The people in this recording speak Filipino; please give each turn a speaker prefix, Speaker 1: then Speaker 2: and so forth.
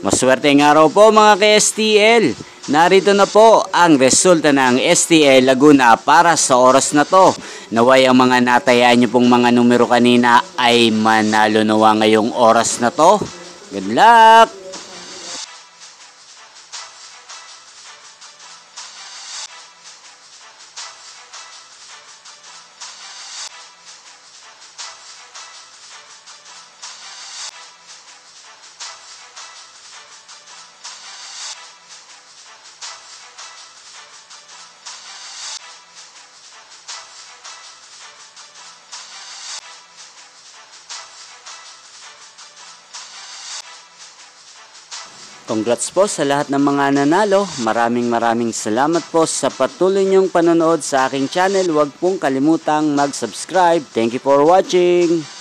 Speaker 1: Maswerteng araw po mga ka-STL. Narito na po ang resulta ng STL Laguna para sa oras na to. Naway ang mga natayaan nyo pong mga numero kanina ay manalo nawa ngayong oras na to. Good luck! Congrats po sa lahat ng mga nanalo. Maraming salamat po sa patuloy niyong panonood sa aking channel. Huwag pong kalimutang mag-subscribe. Thank you for watching.